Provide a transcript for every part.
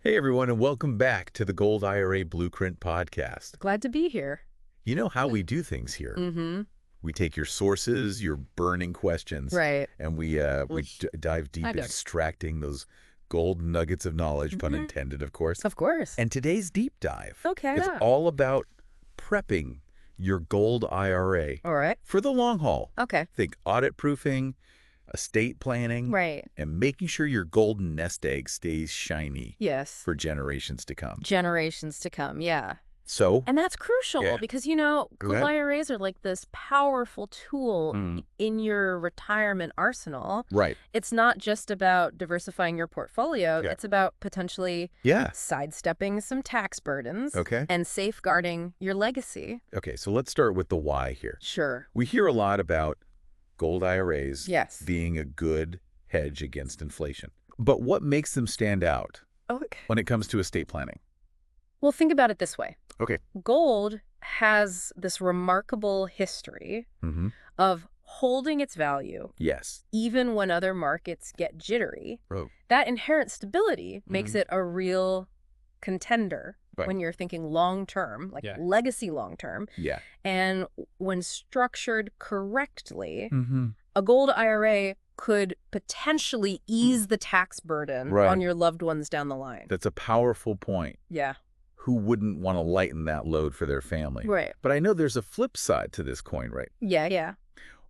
Hey everyone, and welcome back to the Gold IRA Blueprint podcast. Glad to be here. You know how we do things here. Mm-hmm. We take your sources, your burning questions, Right. and we dive deep into dug. extracting those gold nuggets of knowledge, pun intended, of course. Of course. And today's deep dive Okay. is all about prepping your gold IRA All right. for the long haul. Okay. Think audit proofing, estate planning, Right. and making sure your golden nest egg stays shiny Yes. for generations to come. Generations to come. Yeah. So, And that's crucial Yeah. because, Go gold ahead. IRAs are like this powerful tool Mm. in your retirement arsenal. right. It's not just about diversifying your portfolio. Yeah. It's about potentially Yeah. sidestepping some tax burdens Okay. and safeguarding your legacy. Okay, so let's start with the why here. Sure. We hear a lot about gold IRAs Yes. being a good hedge against inflation. But what makes them stand out Okay. when it comes to estate planning? Well, think about it this way. Okay. Gold has this remarkable history Mm-hmm. of holding its value Yes. even when other markets get jittery. Oh. That inherent stability makes it a real contender Right. when you're thinking long-term, like Yeah. legacy long-term. Yeah. And when structured correctly, Mm-hmm. a gold IRA could potentially ease the tax burden Right. on your loved ones down the line. That's a powerful point. Yeah. Who wouldn't want to lighten that load for their family? Right. But I know there's a flip side to this coin, right? Yeah.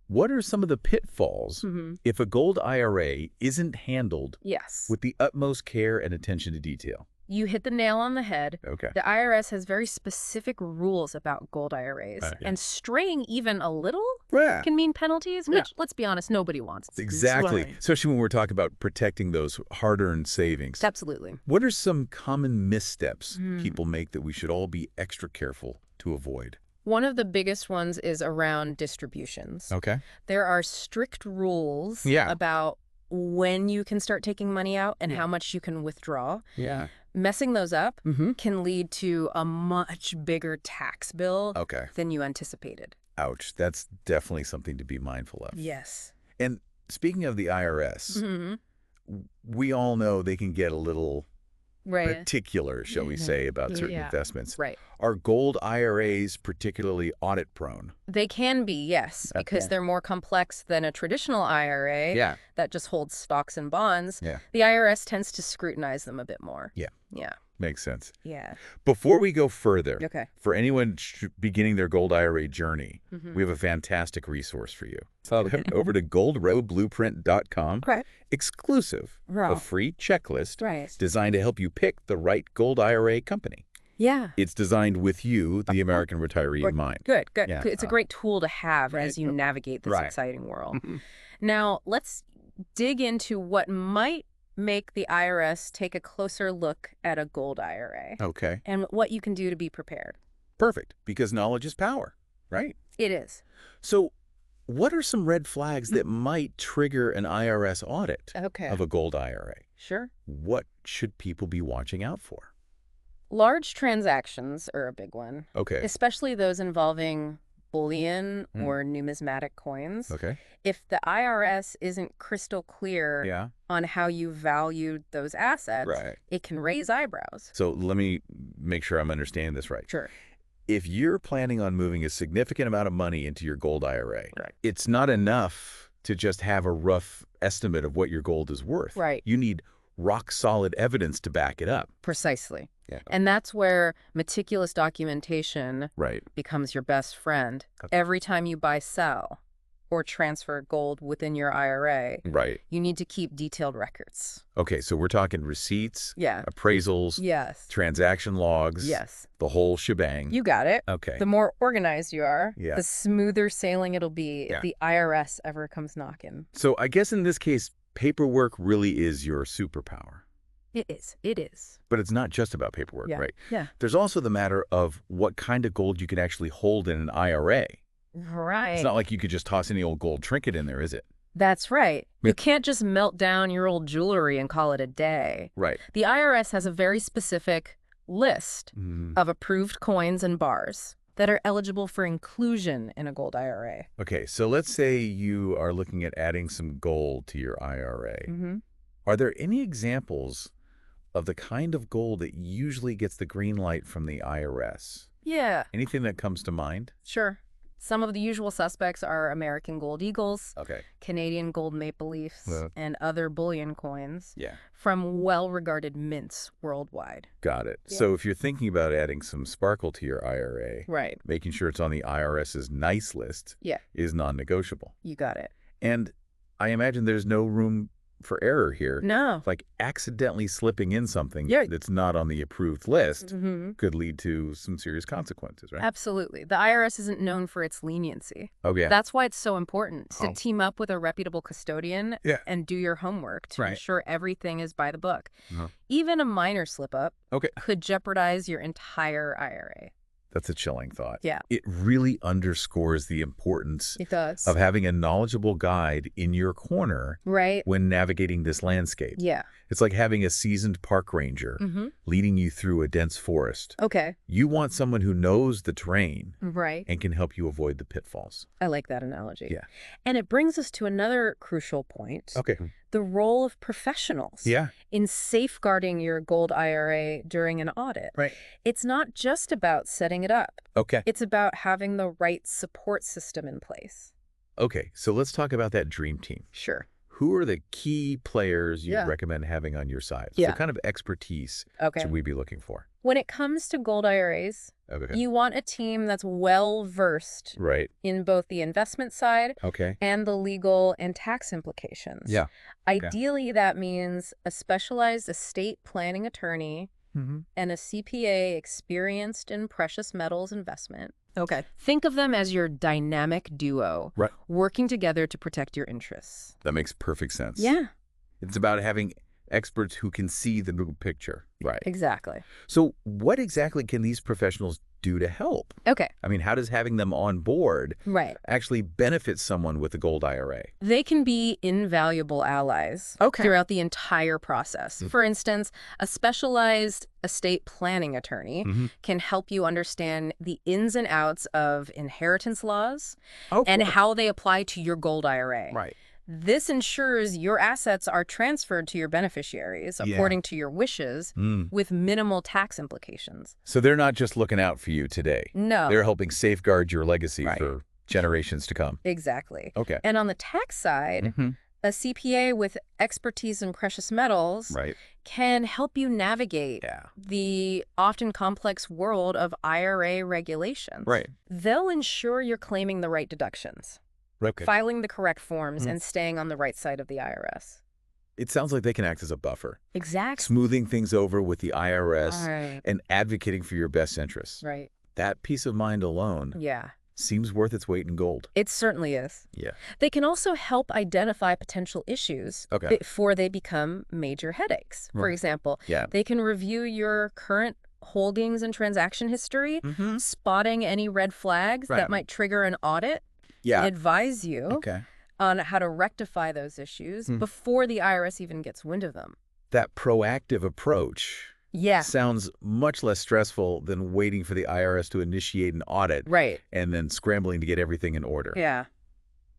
What are some of the pitfalls Mm-hmm. if a gold IRA isn't handled Yes. with the utmost care and attention to detail? You hit the nail on the head. Okay. The IRS has very specific rules about gold IRAs, Yeah. and straying even a little Yeah. can mean penalties, Yeah. which, let's be honest, nobody wants. Exactly. Right. Especially when we're talking about protecting those hard-earned savings. Absolutely. What are some common missteps Mm. people make that we should all be extra careful to avoid? One of the biggest ones is around distributions. Okay. There are strict rules Yeah. about when you can start taking money out and how much you can withdraw. Yeah. Messing those up Mm-hmm. can lead to a much bigger tax bill Okay. than you anticipated. Ouch. That's definitely something to be mindful of. Yes. And speaking of the IRS, Mm-hmm. we all know they can get a little Right. particular, shall we say, about certain Yeah. investments. Right. Are gold IRAs particularly audit prone? They can be, yes, because Okay. they're more complex than a traditional IRA Yeah. that just holds stocks and bonds. Yeah. The IRS tends to scrutinize them a bit more. Yeah. Yeah. Makes sense. Yeah. Before we go further, Okay. for anyone beginning their gold IRA journey, Mhm. we have a fantastic resource for you. Okay. Head over to goldrowblueprint.com, Right. exclusive, Wow. a free checklist Right. designed to help you pick the right gold IRA company. Yeah. It's designed with you, the American retiree, in mind. Good. Yeah. It's a great tool to have as you navigate this Right. exciting world. Now, let's dig into what might make the IRS take a closer look at a gold IRA Okay. and what you can do to be prepared. Perfect, because knowledge is power, right? It is. So what are some red flags that might trigger an IRS audit Okay. of a gold IRA? Sure. What should people be watching out for? Large transactions are a big one, Okay. especially those involving bullion Hmm. or numismatic coins. Okay. If the IRS isn't crystal clear Yeah. on how you valued those assets, Right. it can raise eyebrows. So let me make sure I'm understanding this right. Sure. If you're planning on moving a significant amount of money into your gold IRA, Right. it's not enough to just have a rough estimate of what your gold is worth. Right. You need rock solid evidence to back it up. Precisely. Yeah. And that's where meticulous documentation Right. becomes your best friend. Okay. Every time you buy, sell, or transfer gold within your IRA, Right. you need to keep detailed records. Okay, so we're talking receipts, Yeah. appraisals, Yes. transaction logs, Yes. the whole shebang. You got it. Okay. The more organized you are, Yeah. the smoother sailing it'll be Yeah. if the IRS ever comes knocking. So I guess in this case, paperwork really is your superpower. It is. It is. But it's not just about paperwork, Yeah. right? Yeah. There's also the matter of what kind of gold you can actually hold in an IRA. Right. It's not like you could just toss any old gold trinket in there, is it? That's right. Yeah. You can't just melt down your old jewelry and call it a day. Right. The IRS has a very specific list Mm. of approved coins and bars that are eligible for inclusion in a gold IRA. Okay, so let's say you are looking at adding some gold to your IRA. Mm-hmm. Are there any examples of the kind of gold that usually gets the green light from the IRS. Yeah, Anything that comes to mind? sure. Some of the usual suspects are American gold eagles, Okay. Canadian gold maple leafs, Uh, and other bullion coins Yeah. from well-regarded mints worldwide. Got it. Yeah. So if you're thinking about adding some sparkle to your IRA, Right. making sure it's on the IRS's nice list Yeah, is non-negotiable. you got it. And I imagine there's no room for error here. No. Like accidentally slipping in something Yeah. that's not on the approved list Hmm. could lead to some serious consequences, right? Absolutely. The IRS isn't known for its leniency. Oh, yeah. That's why it's so important to Oh. team up with a reputable custodian Yeah. and do your homework to Right. ensure everything is by the book. Uh-huh. Even a minor slip-up Okay. could jeopardize your entire IRA. That's a chilling thought. Yeah. It really underscores the importance It does. of having a knowledgeable guide in your corner Right? when navigating this landscape. Yeah. It's like having a seasoned park ranger Mm-hmm. leading you through a dense forest. Okay. You want someone who knows the terrain Right. and can help you avoid the pitfalls. I like that analogy. Yeah. And it brings us to another crucial point. Okay. The role of professionals Yeah. in safeguarding your gold IRA during an audit. Right. It's not just about setting it up. Okay. It's about having the right support system in place. Okay. So let's talk about that dream team. Sure. Who are the key players you'd Yeah. recommend having on your side? Yeah. What kind of expertise Okay. should we be looking for? When it comes to gold IRAs, Okay. you want a team that's well-versed Right. in both the investment side Okay. and the legal and tax implications. Yeah. Ideally, that means a specialized estate planning attorney Mm-hmm. and a CPA experienced in precious metals investment. Okay. Think of them as your dynamic duo, Right. working together to protect your interests. That makes perfect sense. Yeah, It's about having experts who can see the big picture. Right. exactly. So what exactly can these professionals do to help? Okay, I mean, how does having them on board right. actually benefit someone with a gold IRA? They can be invaluable allies Okay. throughout the entire process. For instance, a specialized estate planning attorney Mm-hmm. can help you understand the ins and outs of inheritance laws Oh, and cool. how they apply to your gold IRA. Right. This ensures your assets are transferred to your beneficiaries Yeah. according to your wishes with minimal tax implications. So they're not just looking out for you today. No. They're helping safeguard your legacy Right. for generations to come. Exactly. Okay. And on the tax side, a CPA with expertise in precious metals Right. can help you navigate Yeah. the often complex world of IRA regulations. Right. They'll ensure you're claiming the right deductions, Okay. filing the correct forms, Mhm. and staying on the right side of the IRS. It sounds like they can act as a buffer, Exactly. smoothing things over with the IRS Right. and advocating for your best interests. Right. That peace of mind alone Yeah. seems worth its weight in gold. It certainly is. Yeah. They can also help identify potential issues Okay. before they become major headaches. For Right. example, Yeah. they can review your current holdings and transaction history, Mm-hmm. spotting any red flags Right. that might trigger an audit, Yeah. advise you Okay. on how to rectify those issues before the IRS even gets wind of them. That proactive approach Yeah. sounds much less stressful than waiting for the IRS to initiate an audit Right. and then scrambling to get everything in order. Yeah.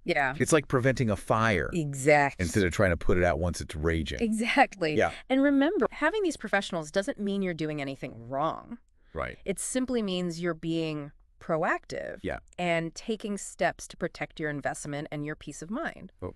Yeah. It's like preventing a fire Exactly. instead of trying to put it out once it's raging. Exactly. Yeah. And remember, having these professionals doesn't mean you're doing anything wrong. Right. It simply means you're being proactive Yeah. and taking steps to protect your investment and your peace of mind. Oh.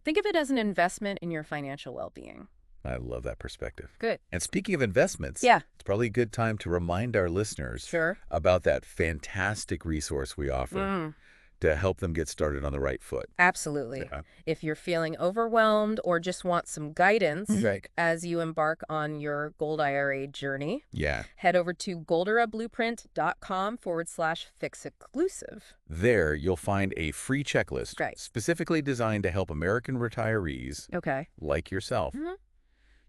Think of it as an investment in your financial well-being. I love that perspective. Good. And speaking of investments, Yeah. it's probably a good time to remind our listeners Sure. about that fantastic resource we offer to help them get started on the right foot. Absolutely. Yeah. If you're feeling overwhelmed or just want some guidance Right. as you embark on your Gold IRA journey, Yeah. head over to golderablueprint.com/fix-exclusive. There, you'll find a free checklist Right. specifically designed to help American retirees Okay. like yourself Mhm.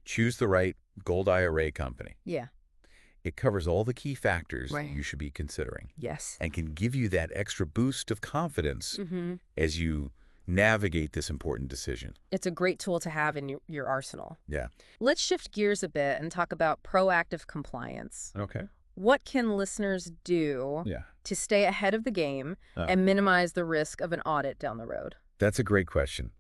choose the right Gold IRA company. Yeah. It covers all the key factors Right. you should be considering Yes. and can give you that extra boost of confidence Mm-hmm. as you navigate this important decision. It's a great tool to have in your arsenal. Yeah. Let's shift gears a bit and talk about proactive compliance. Okay. What can listeners do Yeah. to stay ahead of the game and minimize the risk of an audit down the road? That's a great question.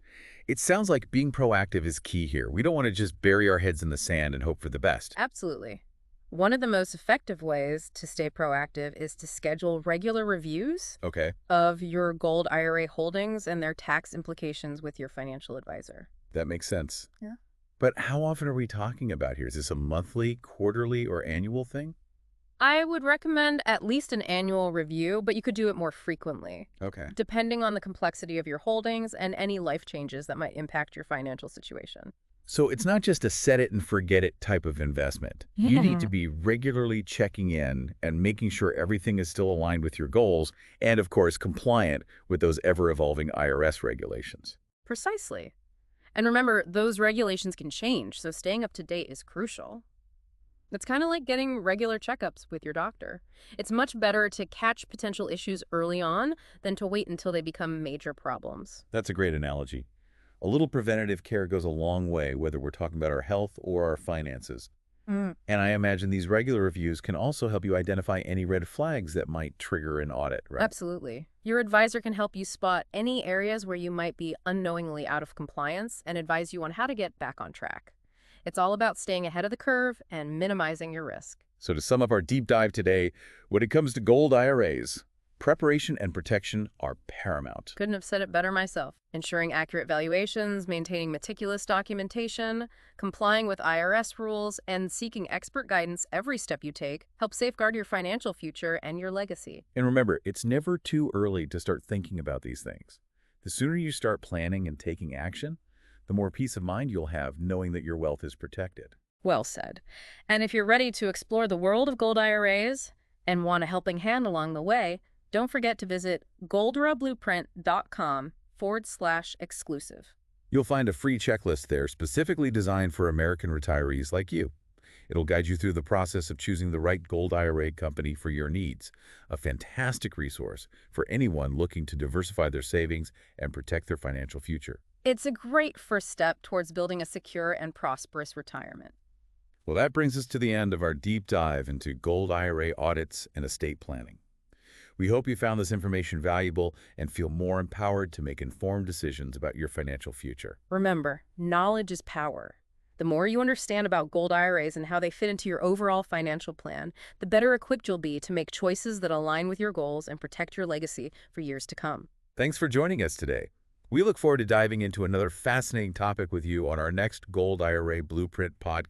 It sounds like being proactive is key here. We don't want to just bury our heads in the sand and hope for the best. Absolutely. One of the most effective ways to stay proactive is to schedule regular reviews Okay, of your gold IRA holdings and their tax implications with your financial advisor. that makes sense. Yeah. But how often are we talking about here? Is this a monthly, quarterly, or annual thing? I would recommend at least an annual review, but you could do it more frequently, Okay. depending on the complexity of your holdings and any life changes that might impact your financial situation. So it's not just a set it and forget it type of investment. You need to be regularly checking in and making sure everything is still aligned with your goals and, of course, compliant with those ever-evolving IRS regulations. Precisely. And remember, those regulations can change, so staying up to date is crucial. It's kind of like getting regular checkups with your doctor. It's much better to catch potential issues early on than to wait until they become major problems. That's a great analogy. A little preventative care goes a long way, whether we're talking about our health or our finances. Mm. And I imagine these regular reviews can also help you identify any red flags that might trigger an audit, right? Absolutely. Your advisor can help you spot any areas where you might be unknowingly out of compliance and advise you on how to get back on track. It's all about staying ahead of the curve and minimizing your risk. So to sum up our deep dive today, when it comes to gold IRAs, preparation and protection are paramount. Couldn't have said it better myself. Ensuring accurate valuations, maintaining meticulous documentation, complying with IRS rules, and seeking expert guidance every step you take help safeguard your financial future and your legacy. And remember, it's never too early to start thinking about these things. The sooner you start planning and taking action, the more peace of mind you'll have knowing that your wealth is protected. Well said. And if you're ready to explore the world of gold IRAs and want a helping hand along the way, don't forget to visit goldrablueprint.com/exclusive. You'll find a free checklist there specifically designed for American retirees like you. It'll guide you through the process of choosing the right gold IRA company for your needs, a fantastic resource for anyone looking to diversify their savings and protect their financial future. It's a great first step towards building a secure and prosperous retirement. Well, that brings us to the end of our deep dive into gold IRA audits and estate planning. We hope you found this information valuable and feel more empowered to make informed decisions about your financial future. Remember, knowledge is power. The more you understand about gold IRAs and how they fit into your overall financial plan, the better equipped you'll be to make choices that align with your goals and protect your legacy for years to come. Thanks for joining us today. We look forward to diving into another fascinating topic with you on our next Gold IRA Blueprint podcast.